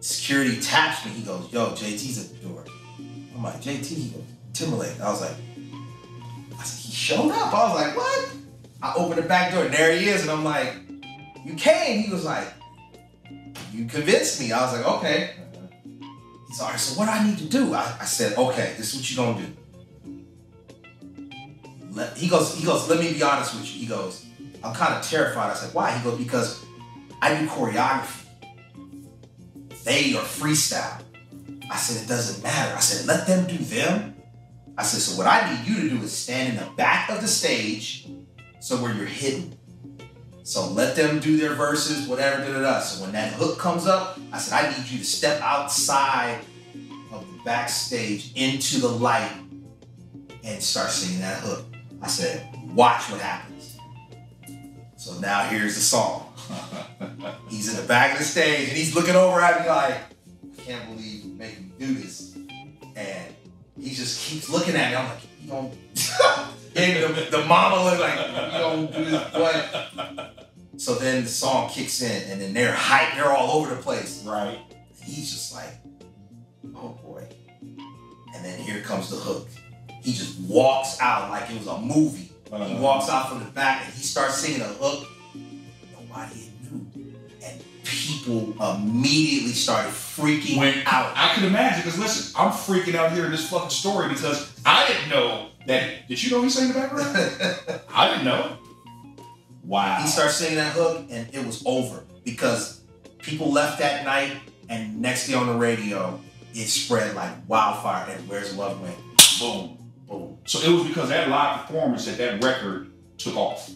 Security taps me. He goes, yo, JT's at the door. I'm like, JT? He goes, Timberlake. I said, he showed up. I was like, what? I opened the back door, and there he is. And I'm like, you came. He was like, you convinced me. I was like, okay. He's all right, so what do I need to do? I said, okay, this is what you're gonna do. He goes, let me be honest with you. He goes, I'm kind of terrified. I said, why? He goes, because I do choreography. They are freestyle. I said, it doesn't matter. I said, let them do them. I said, so what I need you to do is stand in the back of the stage, so where you're hidden. So let them do their verses, whatever, So when that hook comes up, I said, I need you to step outside of the backstage into the light and start singing that hook. I said, watch what happens. So now here's the song. He's in the back of the stage and he's looking over at me like, I can't believe you're making me do this. And he just keeps looking at me. I'm like, you don't, gave the mama look like, you don't do this, what? So then the song kicks in and then they're hyped, they're all over the place. Right. He's just like, oh boy. And then here comes the hook. He just walks out like it was a movie. He walks out from the back and he starts singing a hook. Nobody knew. And people immediately started freaking out. I could imagine, because listen, I'm freaking out hearing this fucking story because I didn't know that. Did you know he sang in the background? I didn't know. Wow. He started singing that hook and it was over because people left that night and next day on the radio, it spread like wildfire and Where's Love went. Boom, boom. So it was because that live performance that record took off.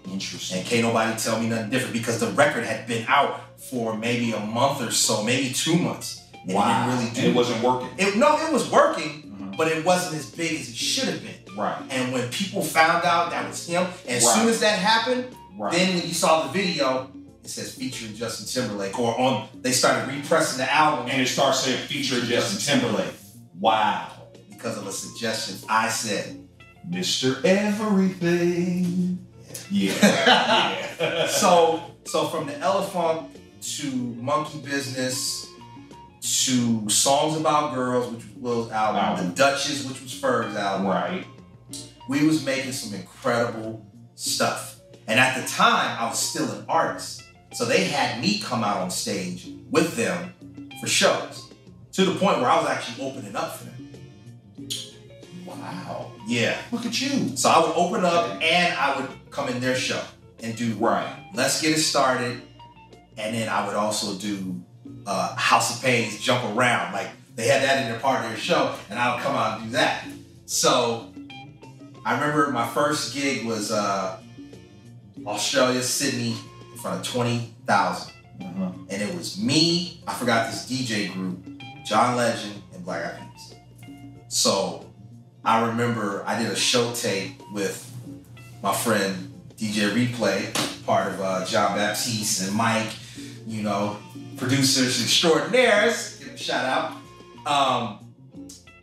Interesting. And can't nobody tell me nothing different because the record had been out for maybe a month or so, maybe 2 months. And wow. It didn't really do it wasn't working. No, it was working, but it wasn't as big as it should have been. Right. And when people found out that was him, and as soon as that happened, then when you saw the video, it says featuring Justin Timberlake, or they started repressing the album. And it starts saying featuring Justin Timberlake. Wow. Because of a suggestion, I said, Mr. Everything. Yeah. Yeah. So from the Elephant to Monkey Business to Songs About Girls, which was Will's album, The Duchess, which was Ferg's album. Right. We was making some incredible stuff. And at the time, I was still an artist. So they had me come out on stage with them for shows. To the point where I was actually opening up for them. Wow. Yeah. Look at you. So I would open up and I would come in their show and do Right. Let's Get It Started. And then I would also do House of Pain's Jump Around. Like, they had that in their part of their show, and I would come out and do that. So I remember my first gig was Australia, Sydney, in front of 20,000. And it was me, I forgot this DJ group, John Legend, and Black Eyed Peas. So I remember I did a show tape with my friend DJ Replay, part of John Baptiste and Mike, you know, producers extraordinaires, give them a shout out.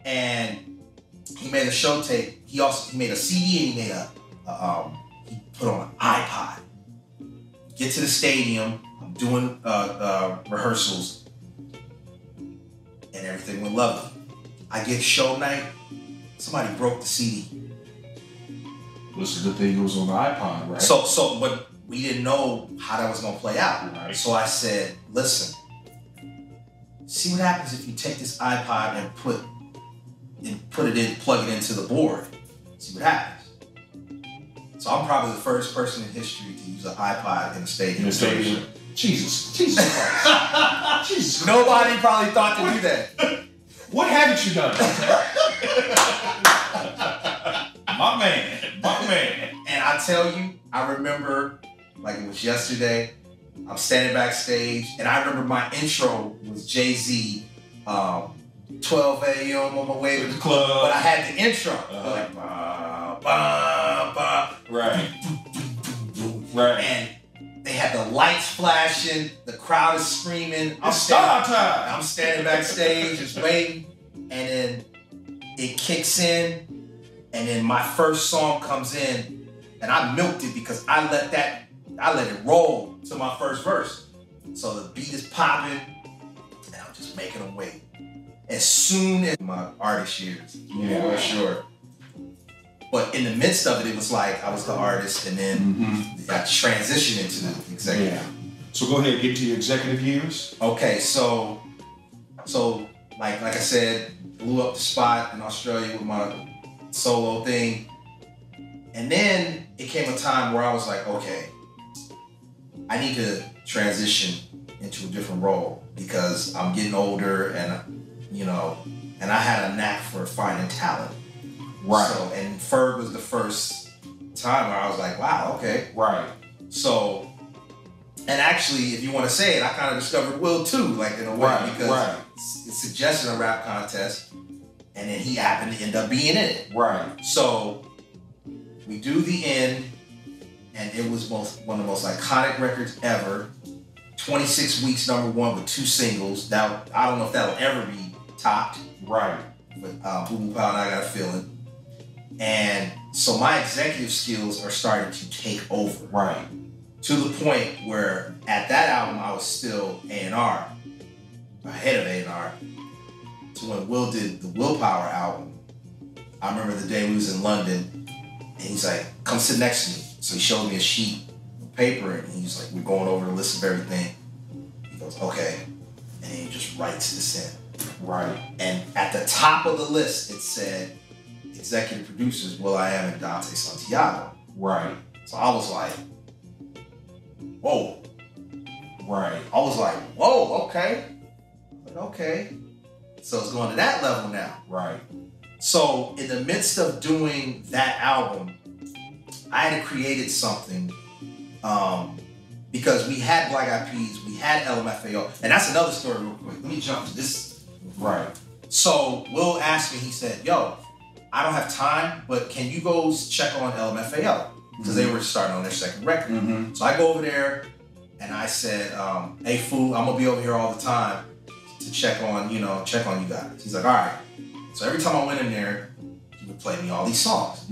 And he made a show tape. He made a CD, and he made he put on an iPod. Get to the stadium, I'm doing rehearsals, and everything went lovely. I get show night, somebody broke the CD. What's the good thing? It was on the iPod, right? But we didn't know how that was gonna play out. Right. So I said, listen, see what happens if you take this iPod and plug it into the board. See what happens. So I'm probably the first person in history to use an iPod in a stadium. Jesus Christ. Jesus Christ. Nobody probably thought to do that. What haven't you done? My man. And I tell you, I remember like it was yesterday. I'm standing backstage, and I remember my intro was Jay-Z, 12 a.m. on my way to the club. But I had the intro. Like, bah, bah, bah. Right. And they had the lights flashing, the crowd is screaming. It's star time. I'm standing backstage, just waiting, and then it kicks in, and then my first song comes in, and I milked it because I let it roll to my first verse. So the beat is popping, and I'm just making them wait. As soon as my artist years, yeah, for sure. But in the midst of it, it was like I was the artist, and then I transitioned into the executive. Yeah. So go ahead, get to your executive years. Okay, so like I said, blew up the spot in Australia with my solo thing, and then it came a time where I was like, okay, I need to transition into a different role because I'm getting older, and and I had a knack for finding talent. Right. So, and Ferg was the first time where I was like, wow, okay. Right. So, and actually, if you want to say it, I kind of discovered Will too, like in a way, because it suggested a rap contest, and then he happened to end up being in it. Right. So, we do the end, and it was one of the most iconic records ever. 26 weeks #1 with 2 singles. Now, I don't know if that'll ever be topped. Right. With Boo Boo Pow and I Got a Feeling. And so my executive skills are starting to take over. Right. To the point where at that album I was still A&R, ahead of A&R. So when Will did the Willpower album, I remember the day we was in London, and he's like, come sit next to me. So he showed me a sheet of paper, and he's like, we're going over the list of everything. He goes, okay. And he just writes this in. Right. And at the top of the list, it said, executive producers will.i.am and Dante Santiago. Right. So I was like, whoa. Right. I was like, whoa, okay. Okay. So it's going to that level now. Right. So in the midst of doing that album, I had created something because we had Black Eyed Peas, we had LMFAO, and that's another story real quick. Let me jump to this. Right. So Will asked me, he said, yo, I don't have time, but can you go check on LMFAO? Because they were starting on their second record. So I go over there and I said, hey fool, I'm gonna be over here all the time to check on you guys. He's like, all right. So every time I went in there, he would play me all these songs.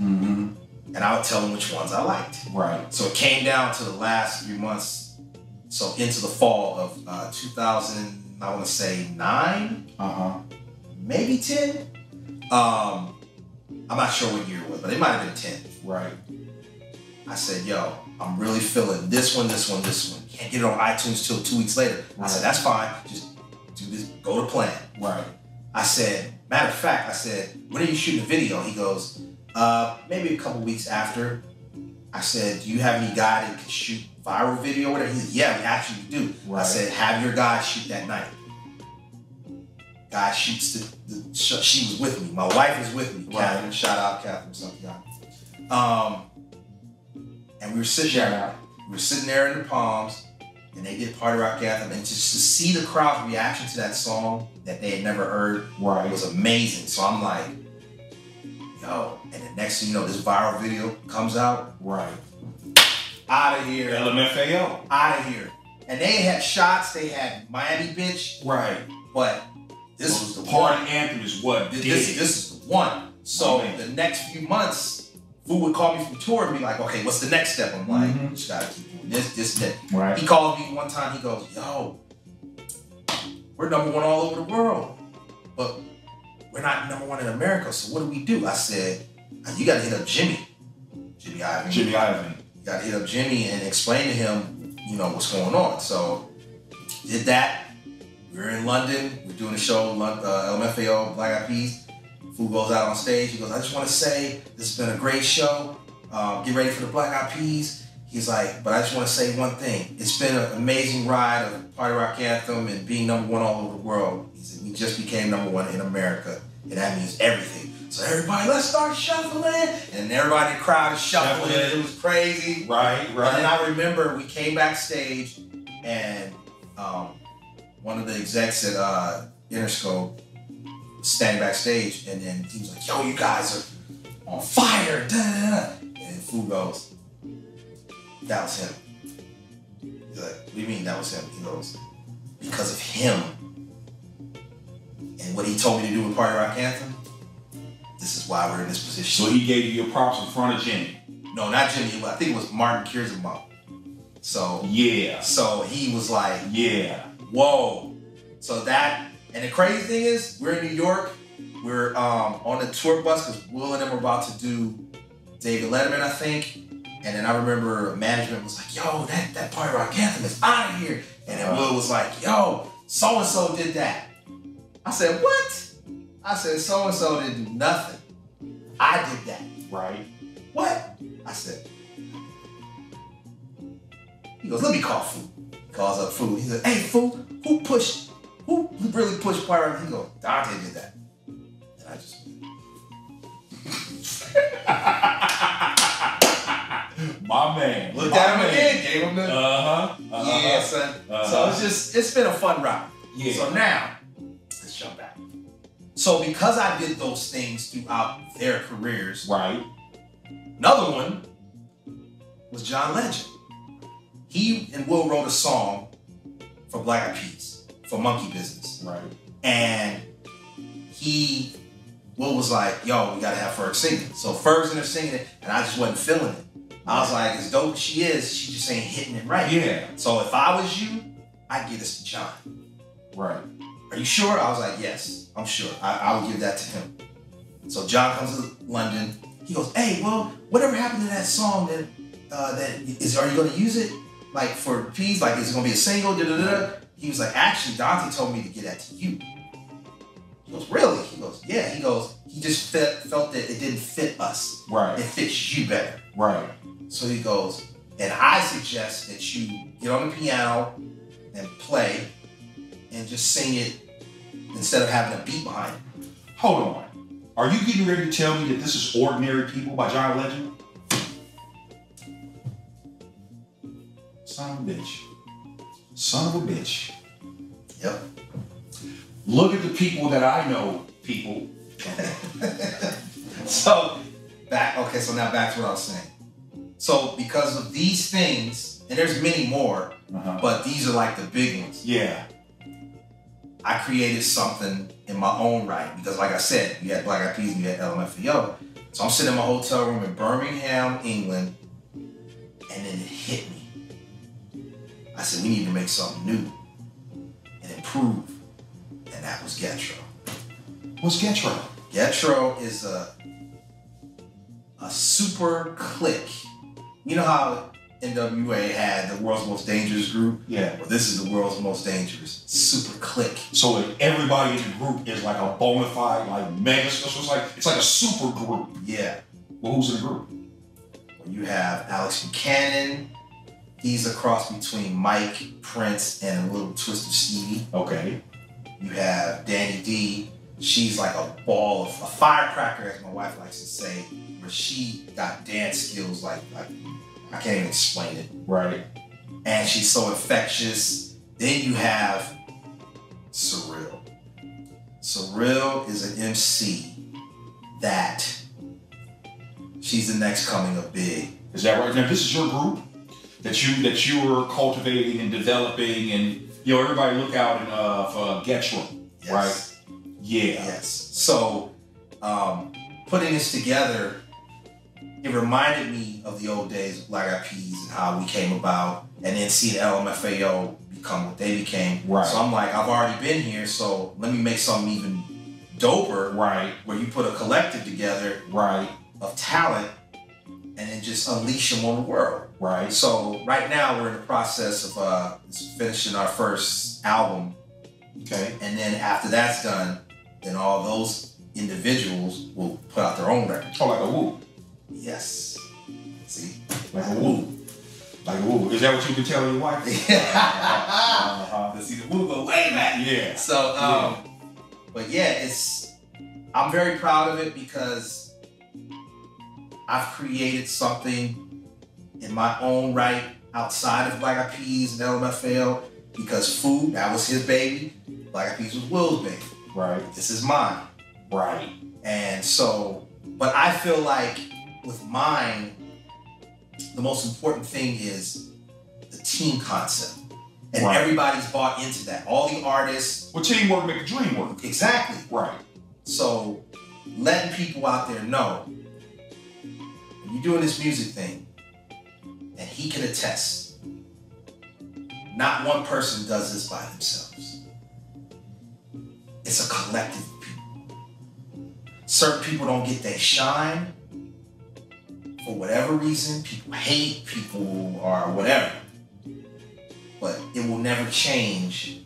And I would tell him which ones I liked. Right. So it came down to the last 3 months, so into the fall of 2000, I want to say 9, maybe 10. I'm not sure what year it was, but it might have been 10. Right. I said, yo, I'm really feeling this one. Can't get it on iTunes till 2 weeks later. I said, that's fine. Just do this, go to plan. Right. I said, matter of fact, I said, when are you shooting the video? He goes, maybe a couple weeks after. I said, do you have any guy that can shoot viral video or whatever? He said, yeah, we actually do. Right. I said, have your guy shoot that night. guy shoots she was with me. My wife was with me. Right. Catherine, shout out Catherine Santiago. And we were sitting there. We were sitting there in the Palms, and they did Party Rock Anthem, and just to see the crowd's reaction to that song that they had never heard was amazing. So I'm like, yo, and the next thing you know, this viral video comes out. Right. Out of here. LMFAO. Out of here. And they had shots, they had Miami Bitch. Right. But this was the Party one. Anthem is what This is the one. So the next few months, Fu would call me from tour and be like, okay, what's the next step? I'm like, you just gotta keep doing this, that. Right. He called me one time, he goes, yo, we're #1 all over the world, but we're not #1 in America, so what do we do? I said, you gotta hit up Jimmy Iovine. Jimmy Iovine. You gotta hit up Jimmy and explain to him, you know, what's going on. So, did that. We were in London, we're doing a show, LMFAO, Black Eyed Peas. Fu goes out on stage, he goes, I just wanna say, this has been a great show. Get ready for the Black Eyed Peas. He's like, but I just wanna say one thing. It's been an amazing ride of Party Rock Anthem and being #1 all over the world. He said, we just became #1 in America, and that means everything. So everybody, let's start shuffling. And everybody in the crowd is shuffling. It was crazy. Right. And then I remember we came backstage, and one of the execs at Interscope was standing backstage, and then he was like, yo, you guys are on fire. Da, da, da. And Fu goes, that was him. He's like, what do you mean that was him? He goes, because of him and what he told me to do with Party Rock Anthem, this is why we're in this position. So he gave you your props in front of Jimmy. No, not Jimmy. I think it was Martin Kiersma. So yeah. So he was like, yeah, whoa. So that, and the crazy thing is, we're in New York. We're on the tour bus because Will and them were about to do David Letterman, I think. And then I remember management was like, yo, that Party Rock Anthem is out of here. And then Will was like, yo, so-and-so did that. I said, what? I said, so-and-so didn't do nothing. I did that. Right. What? I said, he goes, let me call Fu. He calls up Fu. He said, hey, Fu, who really pushed Party Rock? He goes, Dante did that. And I just my man. Looked at him again, gave him the yeah, son. So it's been a fun ride. Yeah. So now, let's jump back. So because I did those things throughout their careers, right. Another one was John Legend. He and Will wrote a song for Black Eyed Peas, for Monkey Business. Right. And Will was like, yo, we gotta have Ferg singing. So Ferg's in there singing it, and I just wasn't feeling it. I was like, as dope as she is, she just ain't hitting it right. Yeah. So if I was you, I'd give this to John. Right. Are you sure? I was like, yes, I'm sure. I would give that to him. So John comes to London. He goes, hey, well, whatever happened to that song are you gonna use it? Like for Peas, like is it gonna be a single? Da, da, da. He was like, actually, Dante told me to get that to you. He goes, really? He goes, yeah. He goes, he just felt that it didn't fit us. Right. It fits you better. Right. So he goes, and I suggest that you get on the piano and play and just sing it instead of having a beat behind it. Hold on. Are you getting ready to tell me that this is Ordinary People by John Legend? Son of a bitch. Son of a bitch. Yep. Look at the people that I know, people. So now back to what I was saying. So because of these things, and there's many more, but these are like the big ones. Yeah. I created something in my own right because, like I said, we had Black Eyed Peas and we had LMFAO. So I'm sitting in my hotel room in Birmingham, England, and then it hit me. I said, we need to make something new and improve, and that was Getro. What's Getro? Getro is a super clique. You know how NWA had the world's most dangerous group? Yeah. Well, this is the world's most dangerous. Super clique. So everybody in the group is like a bona fide, like mega. So it's like a super group. Yeah. Well, who's in the group? Well, you have Alex Buchanan. He's a cross between Mike, Prince, and a little twist of Stevie. Okay. You have Danny D. She's like a ball of a firecracker, as my wife likes to say, where she got dance skills like I can't even explain it. Right. And she's so infectious. Then you have Surreal. Surreal is an MC that she's the next coming of big. Is that right? Now this is your group that you were cultivating and developing, and everybody look out for Getro, Yes. right? Yeah. Yes. So putting this together, it reminded me of the old days of Black Eyed Peas and how we came about, and then seeing LMFAO become what they became. Right. So I'm like, I've already been here, so let me make something even doper. Right. Where you put a collective together. Right. Of talent, and then just unleash them on the world. Right. So right now we're in the process of finishing our first album. Okay. And then after that's done, then all those individuals will put out their own record. Oh, like a woo. Yes. See? Like a woo. Like a woo. Is that what you've been telling your wife? See, the woo go way back. Yeah. So, but yeah, I'm very proud of it because I've created something in my own right outside of Black Eyed Peas and LMFAO, because Food, that was his baby. Black Eyed Peas was Will's baby. Right. This is mine. Right. And so, but I feel like with mine, the most important thing is the team concept. And everybody's bought into that. All the artists. Well, teamwork make the dream work. Exactly. Right. So, letting people out there know, when you're doing this music thing, and he can attest, not one person does this by themselves. It's a collective of people. Certain people don't get their shine for whatever reason. People hate, people are whatever. But it will never change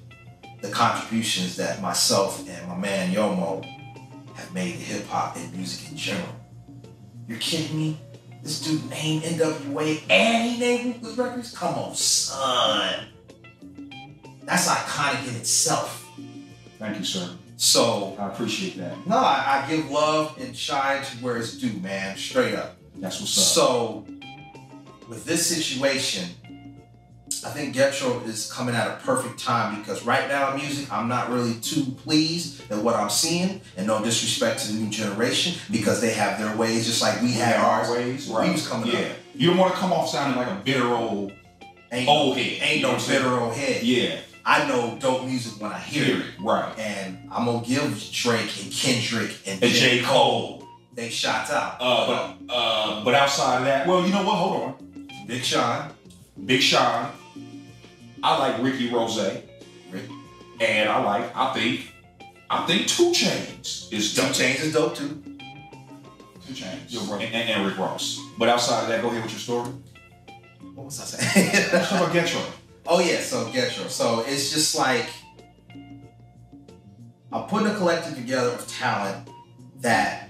the contributions that myself and my man Yomo have made to hip hop and music in general. You're kidding me? This dude named NWA and he named Ruthless Records? Come on, son. That's iconic in itself. Thank you, sir. So I appreciate that. No, I give love and shine to where it's due, man. Straight up. That's what's up. So with this situation, I think Getro is coming at a perfect time, because right now in music, I'm not really too pleased at what I'm seeing, and no disrespect to the new generation, because they have their ways just like we had ours. Ways. Right. We was coming up. You don't want to come off sounding like a bitter old head. Ain't no bitter old head. Yeah. I know dope music when I hear it. Right. And I'm going to give Drake and Kendrick and J. Cole they shots out. But outside of that, well, you know what? Hold on. Big Sean. I like Ricky Rose. And I think 2 Chainz is dope. 2 Chainz is dope too. 2 Chainz. And Rick Ross. But outside of that, go ahead with your story. What was I saying? Let's talk about Getro. Oh yeah, so Getro. So it's just like, I'm putting a collective together of talent that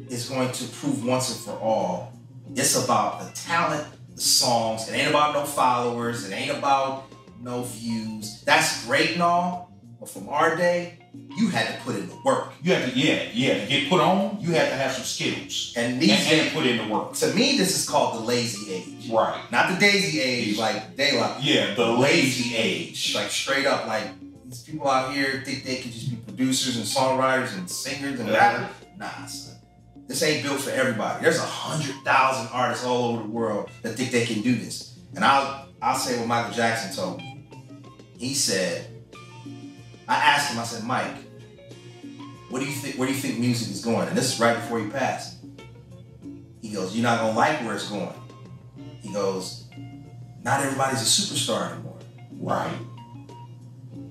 is going to prove once and for all, it's about the talent, the songs. It ain't about no followers. It ain't about no views. That's great and all, but from our day, you had to put in the work. You had to, to get put on, you had to have some skills. And these days, put in the work. To me, this is called the lazy age. Right. Not the daisy age like daylight. Yeah, the lazy age. Like straight up, like these people out here think they can just be producers and songwriters and singers and rappers. Nah, son. This ain't built for everybody. There's 100,000 artists all over the world that think they can do this. And I'll say what Michael Jackson told me. He said, I asked him, I said, Mike, where do you think music is going? And this is right before he passed. He goes, you're not gonna like where it's going. He goes, not everybody's a superstar anymore. Right.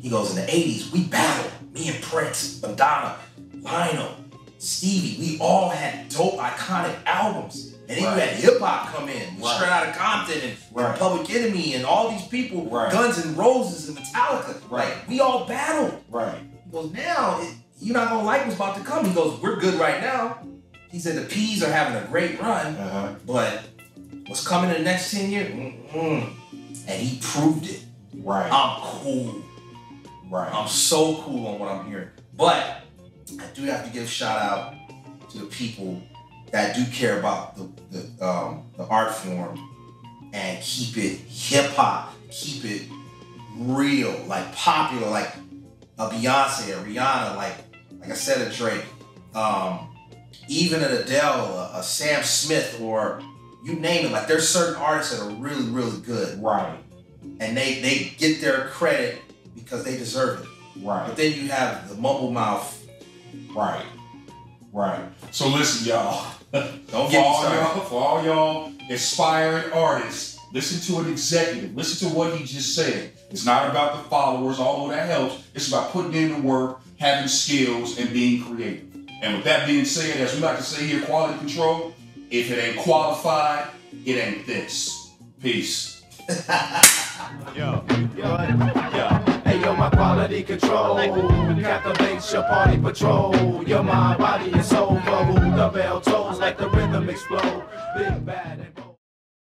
He goes, in the 80s, we battled. Me and Prince, Madonna, Lionel, Stevie, we all had dope, iconic albums. And then you had hip-hop come in, Straight Outta Compton and Public Enemy and all these people, Guns N' Roses and Metallica. Like, we all battled. Right. He goes, now, you're not going to like what's about to come. He goes, we're good right now. He said the Peas are having a great run, but what's coming in the next 10 years? And he proved it. Right. I'm cool. Right. I'm so cool on what I'm hearing. But I do have to give a shout out to the people that do care about the art form and keep it hip hop, keep it real, like popular, like a Beyonce, a Rihanna, like I said, a Drake, even an Adele, a Sam Smith, or you name it. Like there's certain artists that are really, really good. Right. And they get their credit because they deserve it. Right. But then you have the mumble mouth. Right. Right. So listen, y'all. Don't get me started. For all y'all aspiring artists, listen to an executive. Listen to what he just said. It's not about the followers, although that helps. It's about putting in the work, having skills, and being creative. And with that being said, as we like to say here, quality control, if it ain't qualified, it ain't this. Peace. Yo. Hey, yo, my quality control captivates your party patrol. Your mind, body, and soul. For who the bell tolls, like the rhythm explode. Big bad and